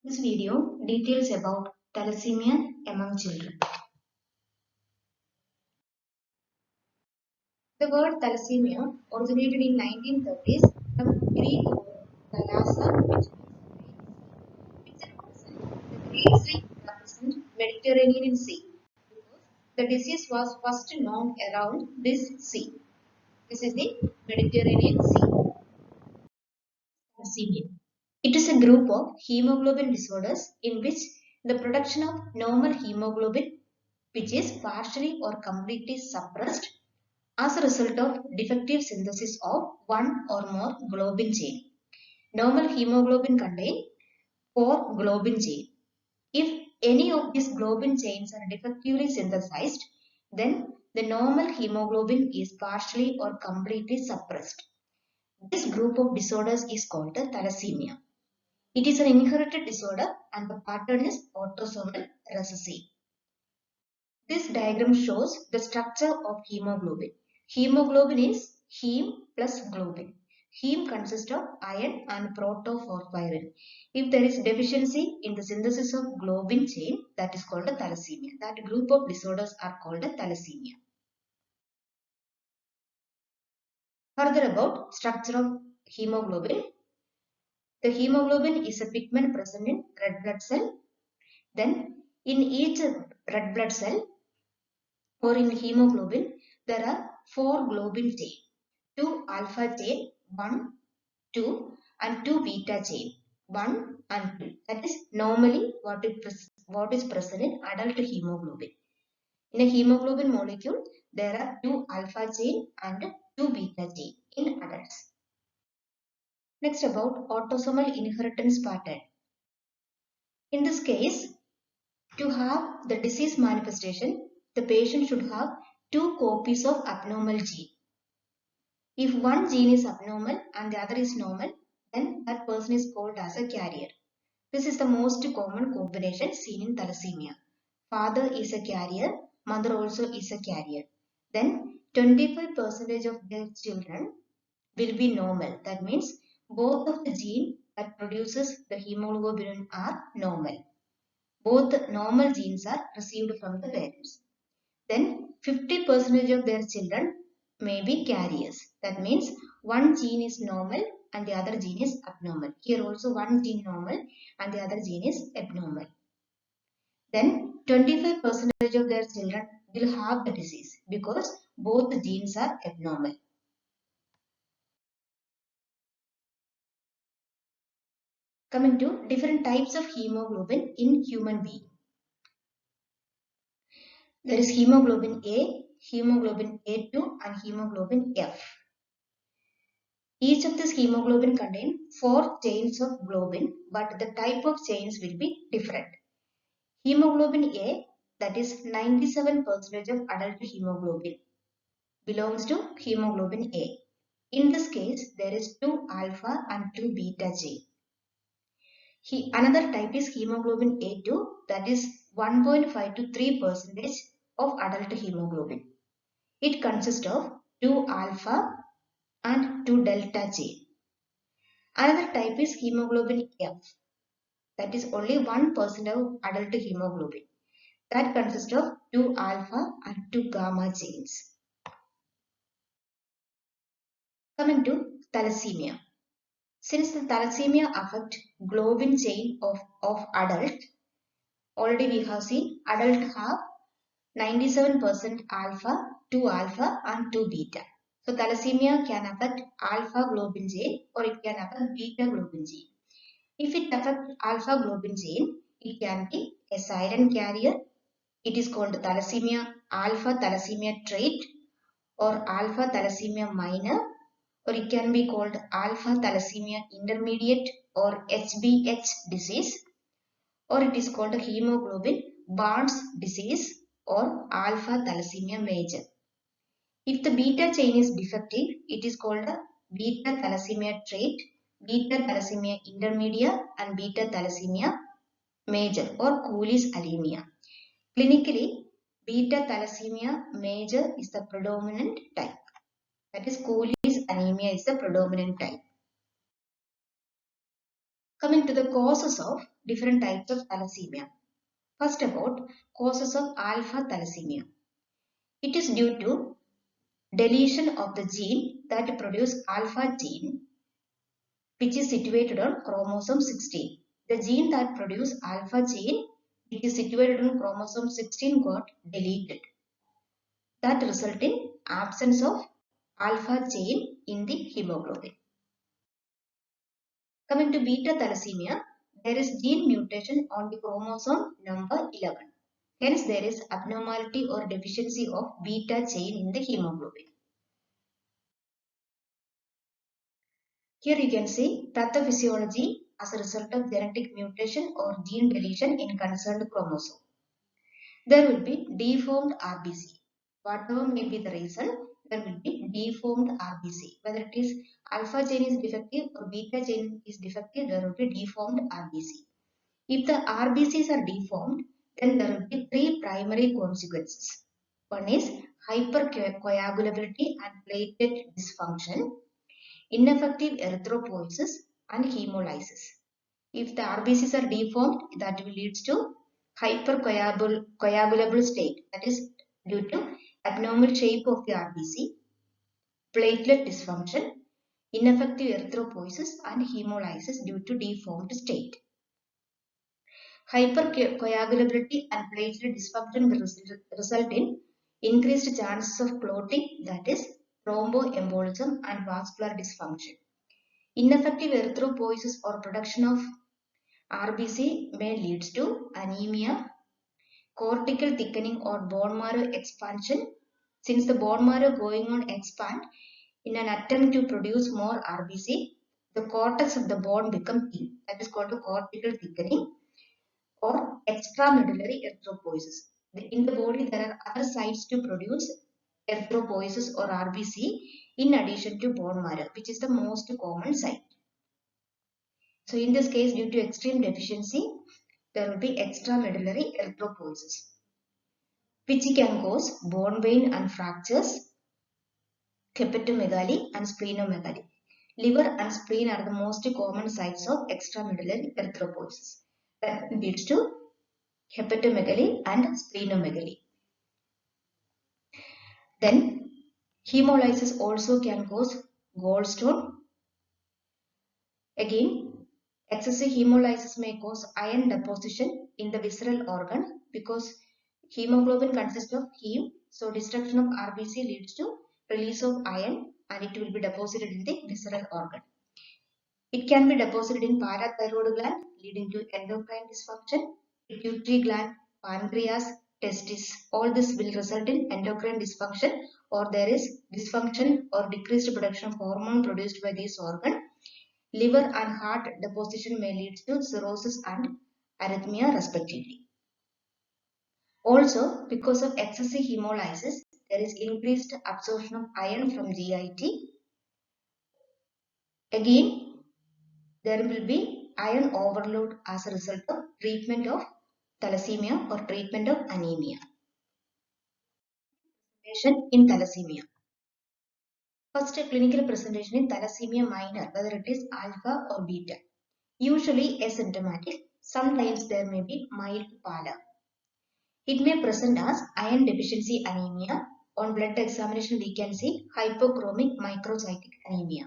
This video details about thalassemia among children. The word thalassemia originated in 1930s from Greek word thalassa, which represents the Great Sea represent Mediterranean Sea. The disease was first known around this sea. This is the Mediterranean Sea. Thalassemia. It is a group of hemoglobin disorders in which the production of normal hemoglobin, which is partially or completely suppressed as a result of defective synthesis of one or more globin chain. Normal hemoglobin contains 4 globin chains. If any of these globin chains are defectively synthesized, then the normal hemoglobin is partially or completely suppressed. This group of disorders is called the thalassemia. It is an inherited disorder and the pattern is autosomal recessive. This diagram shows the structure of hemoglobin. Hemoglobin is heme plus globin. Heme consists of iron and protoporphyrin. If there is deficiency in the synthesis of globin chain, that is called a thalassemia. That group of disorders are called a thalassemia. Further about structure of hemoglobin. The hemoglobin is a pigment present in red blood cell. Then in each red blood cell or in hemoglobin, there are 4 globin chain, 2 alpha chain, 1, 2 and 2 beta chain, 1 and 2. That is normally what is present in adult hemoglobin. In a hemoglobin molecule, there are 2 alpha chain and 2 beta chain in adults. Next about autosomal inheritance pattern. In this case, to have the disease manifestation, the patient should have 2 copies of abnormal gene. If one gene is abnormal and the other is normal, then that person is called as a carrier. This is the most common combination seen in thalassemia. Father is a carrier, mother also is a carrier. Then 25% of their children will be normal. That means both of the gene that produces the hemoglobin are normal. Both normal genes are received from the parents. Then 50% of their children may be carriers. That means one gene is normal and the other gene is abnormal. Here also one gene normal and the other gene is abnormal. Then 25% of their children will have the disease because both the genes are abnormal. Coming to different types of hemoglobin in human being. There is hemoglobin A, hemoglobin A2 and hemoglobin F. Each of this hemoglobin contains 4 chains of globin, but the type of chains will be different. Hemoglobin A, that is 97% of adult hemoglobin, belongs to hemoglobin A. In this case, there is 2 alpha and 2 beta chain. Another type is hemoglobin A2, that is 1.5 to 3% of adult hemoglobin. It consists of 2 alpha and 2 delta chain. Another type is hemoglobin F, that is only 1% of adult hemoglobin. That consists of 2 alpha and 2 gamma chains. Coming to thalassemia. Since the thalassemia affect globin chain of adult, already we have seen adult have 97% alpha, 2 alpha and 2 beta. So thalassemia can affect alpha globin chain or it can affect beta globin chain. If it affects alpha globin chain, it can be a silent carrier. It is called thalassemia, alpha thalassemia trait or alpha thalassemia minor, or it can be called alpha thalassemia intermediate or HBH disease, or it is called hemoglobin Barnes disease or alpha thalassemia major. If the beta chain is defective, it is called a beta thalassemia trait, beta thalassemia intermediate and beta thalassemia major or Cooley's anemia. Clinically, beta thalassemia major is the predominant type. That is Cooley's anemia is the predominant type. Coming to the causes of different types of thalassemia. First about causes of alpha thalassemia. It is due to deletion of the gene that produce alpha gene, which is situated on chromosome 16. The gene that produce alpha gene, which is situated on chromosome 16, got deleted. That result in absence of alpha gene in the hemoglobin. Coming to beta thalassemia, there is gene mutation on the chromosome number 11. Hence, there is abnormality or deficiency of beta chain in the hemoglobin. Here you can see pathophysiology as a result of genetic mutation or gene deletion in concerned chromosome. There will be deformed RBC. Whatever may be the reason, there will be deformed RBC. Whether it is alpha gene is defective or beta gene is defective, there will be deformed RBC. If the RBCs are deformed, then there will be three primary consequences. One is hypercoagulability and platelet dysfunction, ineffective erythropoiesis, and hemolysis. If the RBCs are deformed, that will lead to hypercoagulable state, that is due to abnormal shape of the RBC, platelet dysfunction, ineffective erythropoiesis, and hemolysis due to deformed state. Hypercoagulability and platelet dysfunction will result in increased chances of clotting, that is thromboembolism and vascular dysfunction. Ineffective erythropoiesis or production of RBC may lead to anemia, cortical thickening or bone marrow expansion. Since the bone marrow going on expand in an attempt to produce more RBC, the cortex of the bone become thin. That is called cortical thickening or extramedullary erythropoiesis. In the body, there are other sites to produce erythropoiesis or RBC in addition to bone marrow, which is the most common site. So in this case, due to extreme deficiency, there will be extramedullary erythropoiesis, which can cause bone vein and fractures, hepatomegaly and splenomegaly. Liver and spleen are the most common sites of extramedullary erythropoiesis. That leads to hepatomegaly and splenomegaly. Then hemolysis also can cause gallstone. Again, excessive hemolysis may cause iron deposition in the visceral organ because hemoglobin consists of heme. So destruction of RBC leads to release of iron and it will be deposited in the visceral organ. It can be deposited in parathyroid gland leading to endocrine dysfunction, pituitary gland, pancreas, testis. All this will result in endocrine dysfunction, or there is dysfunction or decreased production of hormone produced by this organ. Liver and heart deposition may lead to cirrhosis and arrhythmia respectively. Also, because of excessive hemolysis, there is increased absorption of iron from GIT. Again, there will be iron overload as a result of treatment of thalassemia or treatment of anemia. In thalassemia. First, clinical presentation in thalassemia minor, whether it is alpha or beta. Usually asymptomatic. Sometimes there may be mild pallor. It may present as iron deficiency anemia. On blood examination, we can see hypochromic microcytic anemia.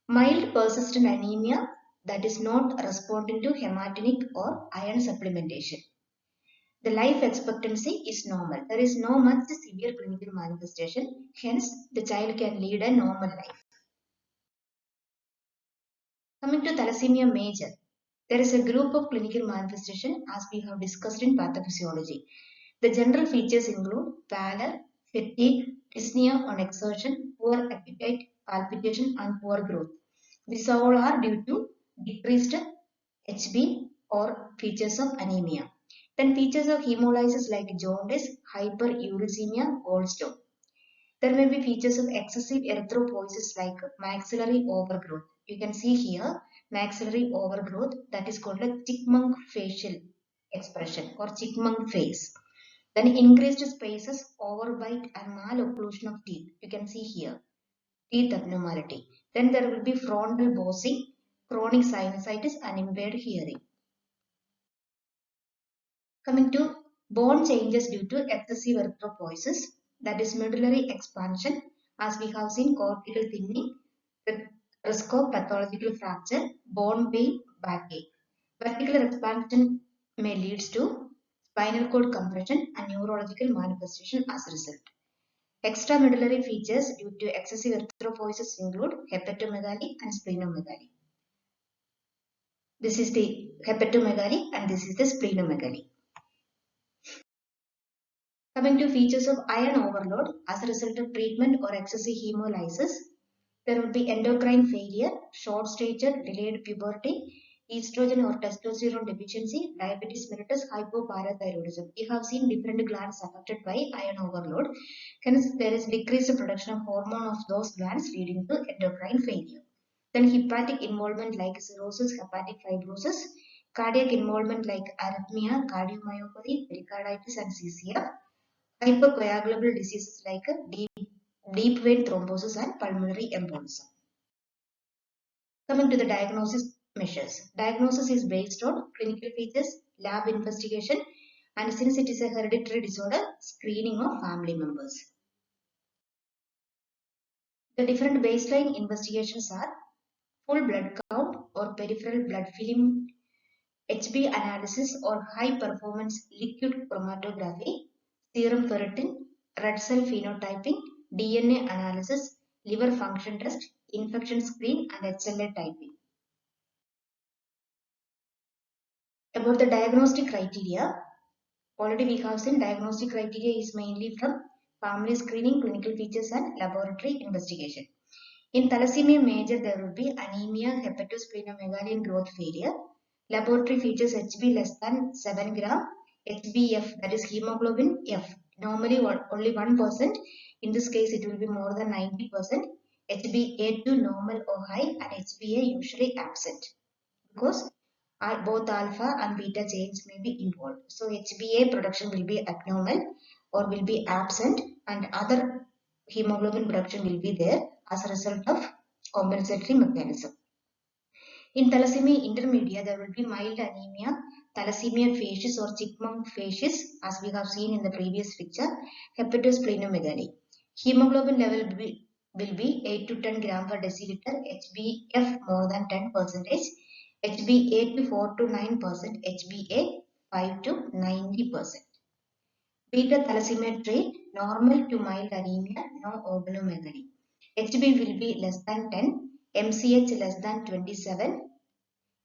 Mild persistent anemia that is not responding to hematinic or iron supplementation. The life expectancy is normal. There is no much severe clinical manifestation. Hence, the child can lead a normal life. Coming to thalassemia major, there is a group of clinical manifestation as we have discussed in pathophysiology. The general features include pallor, fatigue, dyspnea on exertion, poor appetite, palpitation, and poor growth. These all are due to decreased HB or features of anemia. Then features of hemolysis like jaundice, hyperuricemia, gallstone. There may be features of excessive erythropoiesis like maxillary overgrowth. You can see here maxillary overgrowth, that is called a chipmunk facial expression or chipmunk face. Then increased spaces, overbite and malocclusion of teeth. You can see here teeth abnormality. Then there will be frontal bossing, chronic sinusitis, and impaired hearing. Coming to bone changes due to excessive erythropoiesis, that is medullary expansion, as we have seen cortical thinning, risk of pathological fracture, bone pain, backache. Vertical expansion may lead to spinal cord compression and neurological manifestation as a result. Extramedullary features due to excessive erythropoiesis include hepatomegaly and splenomegaly. This is the hepatomegaly and this is the splenomegaly. Coming to features of iron overload as a result of treatment or excessive hemolysis, there will be endocrine failure, short stature, delayed puberty, estrogen or testosterone deficiency, diabetes mellitus, hypoparathyroidism. We have seen different glands affected by iron overload. Hence, there is decreased production of hormone of those glands leading to endocrine failure. Then hepatic involvement like cirrhosis, hepatic fibrosis, cardiac involvement like arrhythmia, cardiomyopathy, pericarditis and CCF, hypercoagulable diseases like deep vein thrombosis and pulmonary embolism. Coming to the diagnosis measures. Diagnosis is based on clinical features, lab investigation, and since it is a hereditary disorder, screening of family members. The different baseline investigations are full blood count or peripheral blood film, HB analysis or high performance liquid chromatography, serum ferritin, red cell phenotyping, DNA analysis, liver function test, infection screen and HLA typing. About the diagnostic criteria, already we have seen diagnostic criteria is mainly from family screening, clinical features and laboratory investigation. In thalassemia major, there will be anemia, hepatosplenomegaly and growth failure. Laboratory features HB less than 7 gram, HbF that is hemoglobin F normally only 1%. In this case it will be more than 90%. HbA2 normal or high and HbA usually absent because both alpha and beta chains may be involved. So HbA production will be abnormal or will be absent and other hemoglobin production will be there as a result of compensatory mechanism. In thalassemia intermedia, there will be mild anemia, thalassemia facies or chipmunk facies as we have seen in the previous picture, hepatosplenomegaly. Hemoglobin level will be 8 to 10 gram per deciliter, HbF more than 10%, HbA to 4 to 9%, HbA 5 to 90%. Beta thalassemia trait, normal to mild anemia, no organomegaly. HB will be less than 10, MCH less than 27,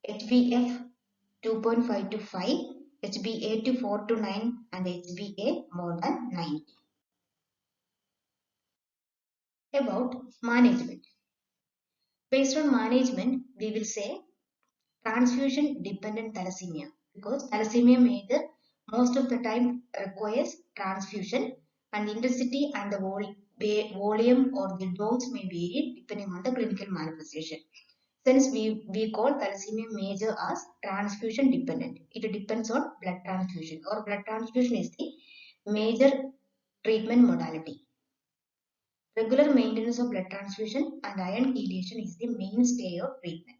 HbF 2.5 to 5, HbA to 4 to 9 and HbA more than 90. About management. Based on management, we will say transfusion dependent thalassemia because thalassemia major most of the time requires transfusion and intensity and the volume or the dose may vary depending on the clinical manifestation. Since we call thalassemia major as transfusion dependent. It depends on blood transfusion or blood transfusion is the major treatment modality. Regular maintenance of blood transfusion and iron chelation is the mainstay of treatment.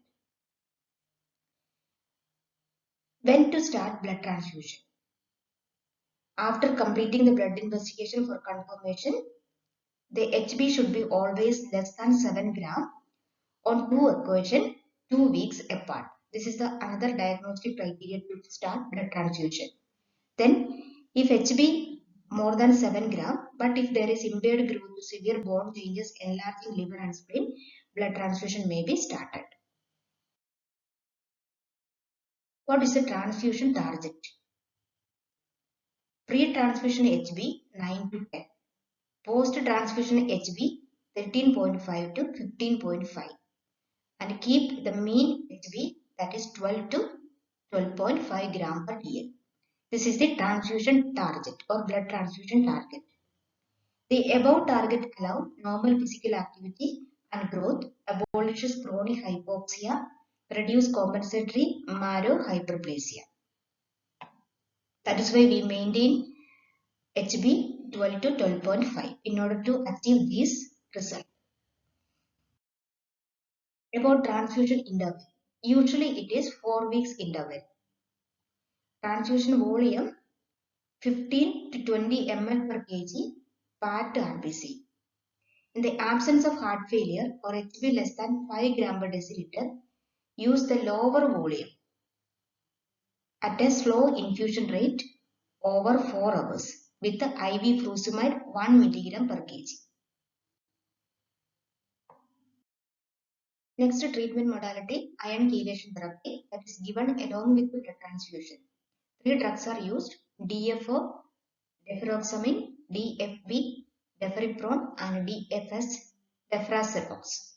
When to start blood transfusion? After completing the blood investigation for confirmation, the HB should be always less than 7 gram on two occasions 2 weeks apart. This is the another diagnostic criteria to start blood transfusion. Then if HB more than 7 gram, but if there is impaired growth, severe bone changes, enlarging liver and spleen, blood transfusion may be started. What is the transfusion target? Pre-transfusion HB 9 to 10. Post-transfusion HB 13.5 to 15.5. And keep the mean HB that is 12 to 12.5 gram per dl. This is the transfusion target or blood transfusion target. The above target allow normal physical activity and growth, abolishes chronic hypoxia, reduce compensatory marrow hyperplasia. That is why we maintain HB 12 to 12.5 in order to achieve this result. About transfusion interval. Usually it is 4 weeks interval. Transfusion volume 15 to 20 ml per kg packed RBC. In the absence of heart failure or HB less than 5 gram per deciliter, use the lower volume at a slow infusion rate over 4 hours with the IV furosemide 1 mg per kg. Next treatment modality, iron chelation therapy, that is given along with blood transfusion. 3 drugs are used: DFO, deferoxamine, DFB, deferriprone, and DFS, defracerox.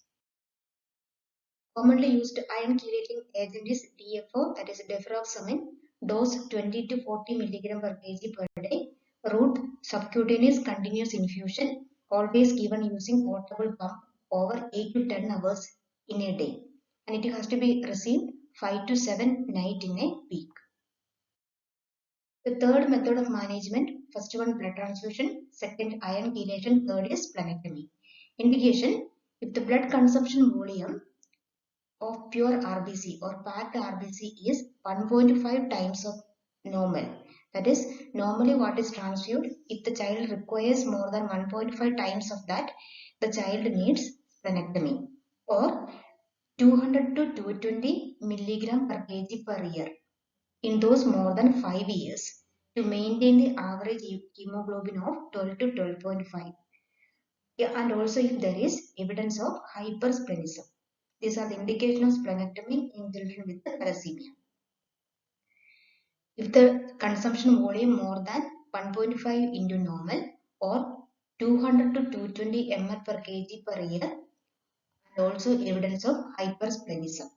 Commonly used iron chelating agent is DFO, that is deferoxamine, dose 20 to 40 mg per kg per day, route subcutaneous continuous infusion, always given using portable pump over 8 to 10 hours in a day, and it has to be received 5 to 7 nights in a week. The third method of management, first one blood transfusion, second iron chelation, third is splenectomy. Indication, if the blood consumption volume of pure RBC or packed RBC is 1.5 times of normal. That is, normally what is transfused, if the child requires more than 1.5 times of that, the child needs splenectomy, or 200 to 220 milligram per kg per year in those more than 5 years to maintain the average hemoglobin of 12 to 12.5. Yeah, and also if there is evidence of hypersplenism. These are the indications of splenectomy in children with thalassemia. If the consumption volume more than 1.5 into normal or 200 to 220 ml per kg per year, and also evidence of hypersplenism.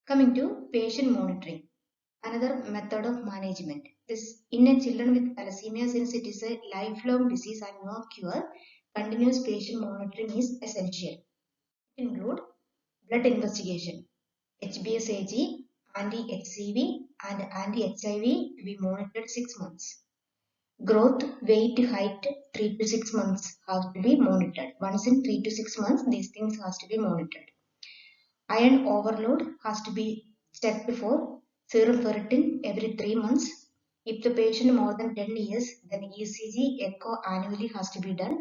Coming to patient monitoring, another method of management. This in a children with thalassemia, since it is a lifelong disease and no cure, continuous patient monitoring is essential. It includes blood investigation, HbSAg, anti-HCV and anti-HIV to be monitored 6 months. Growth, weight, height 3 to 6 months have to be monitored. Once in 3 to 6 months, these things has to be monitored. Iron overload has to be checked for serum ferritin every 3 months. If the patient more than 10 years, then ECG, echo annually has to be done.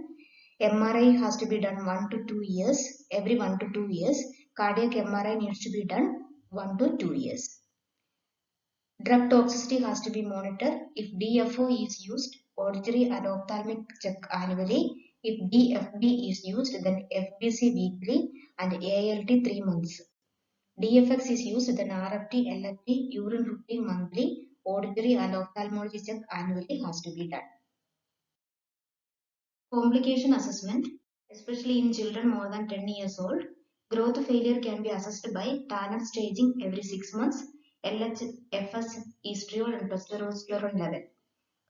MRI has to be done 1 to 2 years, every 1 to 2 years. Cardiac MRI needs to be done 1 to 2 years. Drug toxicity has to be monitored. If DFO is used, auditory and ophthalmic check annually. If DFB is used, then FBC weekly and ALT 3 months. DFX is used, then RFT, LFT, urine routine monthly, auditory and ophthalmology check annually has to be done. Complication assessment, especially in children more than 10 years old. Growth failure can be assessed by Tanner staging every 6 months, LH, FS, estriol and testosterone level.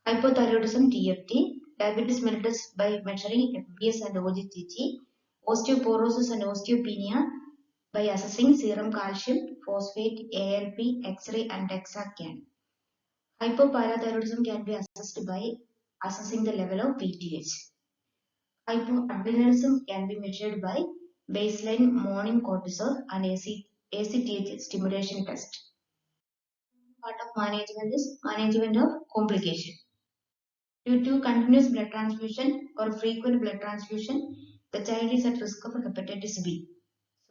Hypothyroidism TFT, diabetes mellitus by measuring FBS and OGTT, osteoporosis and osteopenia by assessing serum calcium, phosphate, ALP, X-ray and DEXA-CAN. Hypoparathyroidism can be assessed by assessing the level of PTH. Hypoadrenalism can be measured by baseline morning cortisol and ACTH stimulation test. Part of management is management of complication. Due to continuous blood transfusion or frequent blood transfusion, the child is at risk of hepatitis B.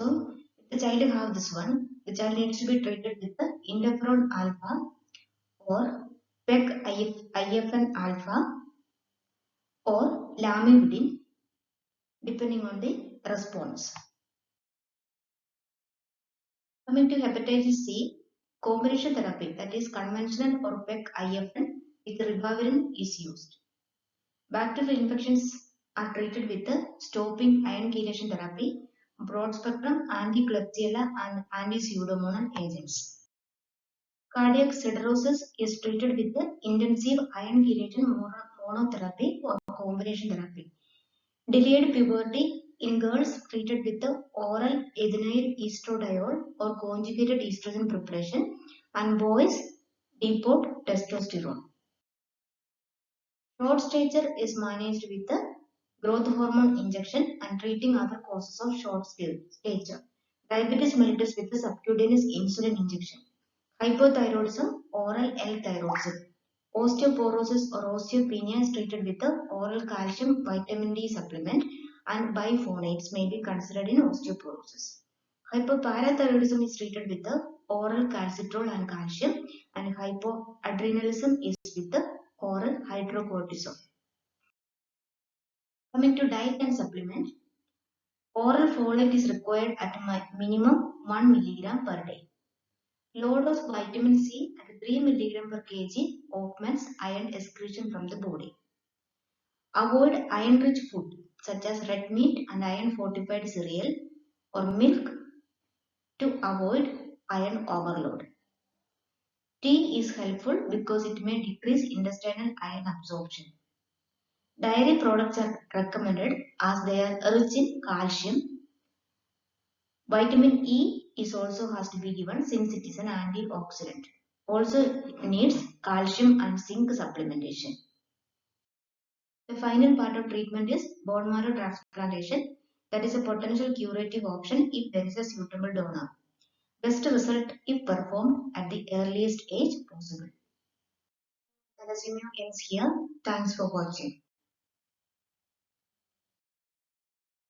So, if the child have this one, the child needs to be treated with the interferon alpha or PEG-IFN alpha or lamivudine, depending on the response. Coming to hepatitis C, combination therapy, that is conventional or PEG-IFN with ribavirin is used. Bacterial infections are treated with the stopping iron chelation therapy, broad spectrum anti-Klebsiella and anti-pseudomonal agents. Cardiac siderosis is treated with the intensive iron chelation monotherapy or combination therapy. Delayed puberty in girls treated with the oral ethinyl estradiol or conjugated estrogen preparation, and boys depot testosterone. Short stature is managed with the growth hormone injection and treating other causes of short stature. Diabetes mellitus with the subcutaneous insulin injection. Hypothyroidism, oral L-thyroxine. Osteoporosis or osteopenia is treated with the oral calcium vitamin D supplement, and biphonates may be considered in osteoporosis. Hypoparathyroidism is treated with the oral calcitrol and calcium, and hypoadrenalism is with the oral hydrocortisone. Coming to diet and supplement, oral folate is required at minimum 1 mg per day. Low dose vitamin C at 3 mg per kg augments iron excretion from the body. Avoid iron-rich food such as red meat and iron-fortified cereal or milk to avoid iron overload. Tea is helpful because it may decrease intestinal iron absorption. Dairy products are recommended as they are rich in calcium. Vitamin E is also has to be given since it is an antioxidant. Also needs calcium and zinc supplementation. The final part of treatment is bone marrow transplantation. That is a potential curative option if there is a suitable donor. Best result if performed at the earliest age possible. The resume ends here. Thanks for watching.